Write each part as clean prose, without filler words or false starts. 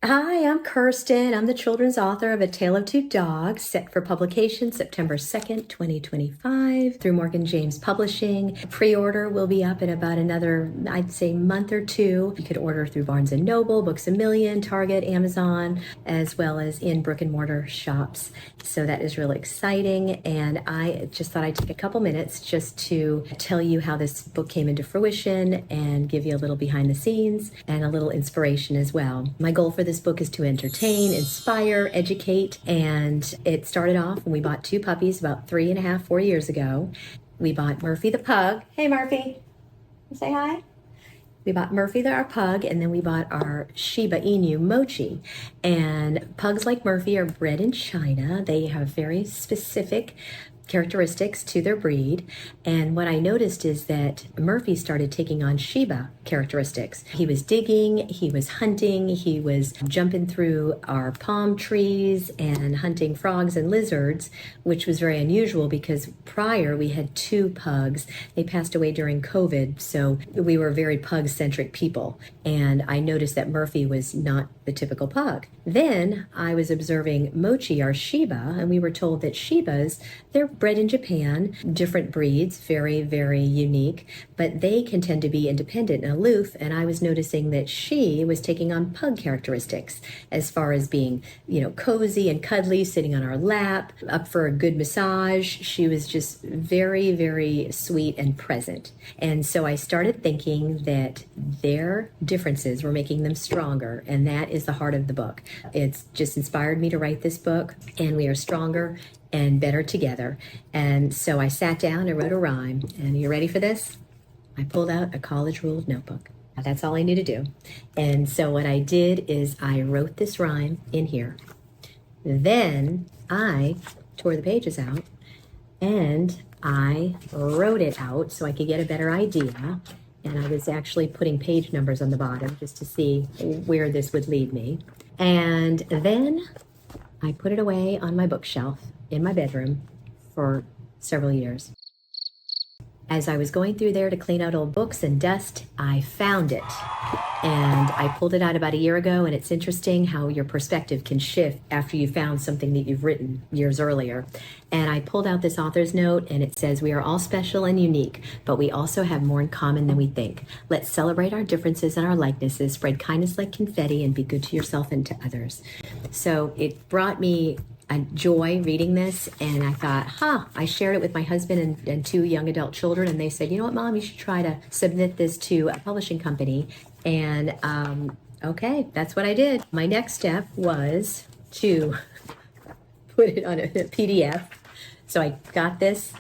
Hi, I'm Kirsten. I'm the children's author of A Tale of Two Dogs, set for publication September 2nd, 2025 through Morgan James Publishing. Pre-order will be up in about another, I'd say, month or two. You could order through Barnes & Noble, Books A Million, Target, Amazon, as well as in brick and mortar shops. So that is really exciting. And I just thought I'd take a couple minutes just to tell you how this book came into fruition and give you a little behind the scenes and a little inspiration as well. My goal for this book is to entertain, inspire, educate, and it started off when we bought two puppies about 3.5, 4 years ago. We bought Murphy the pug. Hey, Murphy. Say hi. We bought Murphy, our pug, and then we bought our Shiba Inu, Mochi. And pugs like Murphy are bred in China. They have very specific characteristics to their breed. And what I noticed is that Murphy started taking on Shiba characteristics. He was digging, he was hunting, he was jumping through our palm trees and hunting frogs and lizards, which was very unusual because prior we had two pugs. They passed away during COVID, so we were very pug-centric people. And I noticed that Murphy was not the typical pug. Then I was observing Mochi, our Shiba, and we were told that Shibas, they're bred in Japan, different breeds, very, very unique, but they can tend to be independent and aloof. And I was noticing that she was taking on pug characteristics as far as being, cozy and cuddly, sitting on our lap, up for a good massage. She was just very, very sweet and present. And so I started thinking that their differences were making them stronger. And that is the heart of the book. It's just inspired me to write this book, and we are stronger and better together. And so I sat down and wrote a rhyme. And you ready for this? I pulled out a college ruled notebook. Now, that's all I knew to do. And so what I did is I wrote this rhyme in here. Then I tore the pages out and I wrote it out so I could get a better idea. And I was actually putting page numbers on the bottom just to see where this would lead me. And then I put it away on my bookshelf in my bedroom for several years. As I was going through there to clean out old books and dust, I found it. And I pulled it out about a year ago, and it's interesting how your perspective can shift after you found something that you've written years earlier. And I pulled out this author's note, and it says, "We are all special and unique, but we also have more in common than we think. Let's celebrate our differences and our likenesses, spread kindness like confetti, and be good to yourself and to others." So it brought me a joy reading this, and I thought, I shared it with my husband and two young adult children, and they said, "You know what, Mom, you should try to submit this to a publishing company." And okay, that's what I did. My next step was to put it on a PDF. So I got this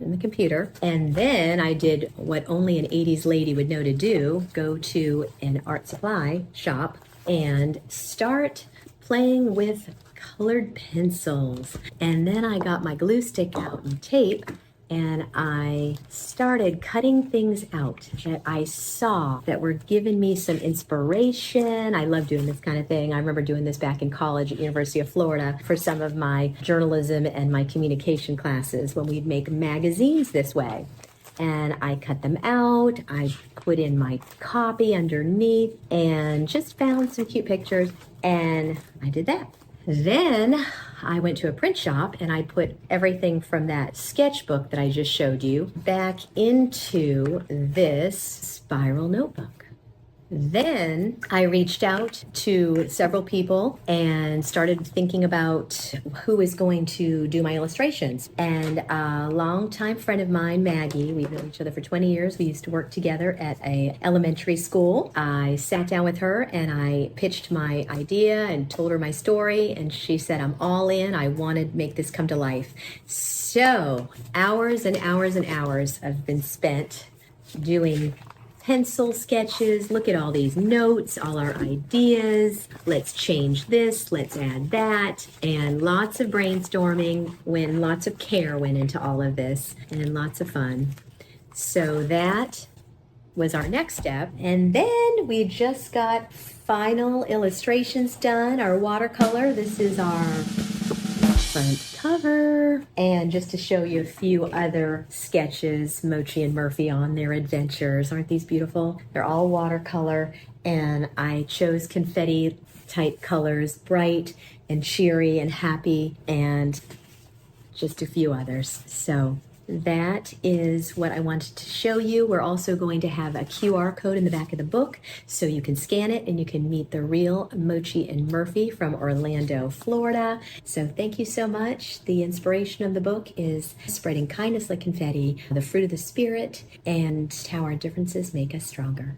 in the computer, and then I did what only an 80s lady would know to do: go to an art supply shop and start playing with colored pencils. And then I got my glue stick out and tape, and I started cutting things out that I saw that were giving me some inspiration. I love doing this kind of thing. I remember doing this back in college at University of Florida for some of my journalism and my communication classes when we'd make magazines this way. And I cut them out, I put in my copy underneath, and just found some cute pictures, and I did that. Then I went to a print shop and I put everything from that sketchbook that I just showed you back into this spiral notebook. Then I reached out to several people and started thinking about who is going to do my illustrations. And a longtime friend of mine, Maggie, we've known each other for 20 years. We used to work together at a elementary school. I sat down with her and I pitched my idea and told her my story. And she said, "I'm all in. I want to make this come to life." So hours and hours and hours have been spent doing pencil sketches. Look at all these notes, all our ideas. Let's change this, let's add that. And lots of brainstorming, when lots of care went into all of this, and lots of fun. So that was our next step. And then we just got final illustrations done, our watercolor. This is our front cover. And just to show you a few other sketches, Mochi and Murphy on their adventures. Aren't these beautiful? They're all watercolor, and I chose confetti type colors, bright and cheery and happy, and just a few others. So that is what I wanted to show you. We're also going to have a QR code in the back of the book so you can scan it and you can meet the real Mochi and Murphy from Orlando, Florida. So thank you so much. The inspiration of the book is spreading kindness like confetti, the fruit of the spirit, and how our differences make us stronger.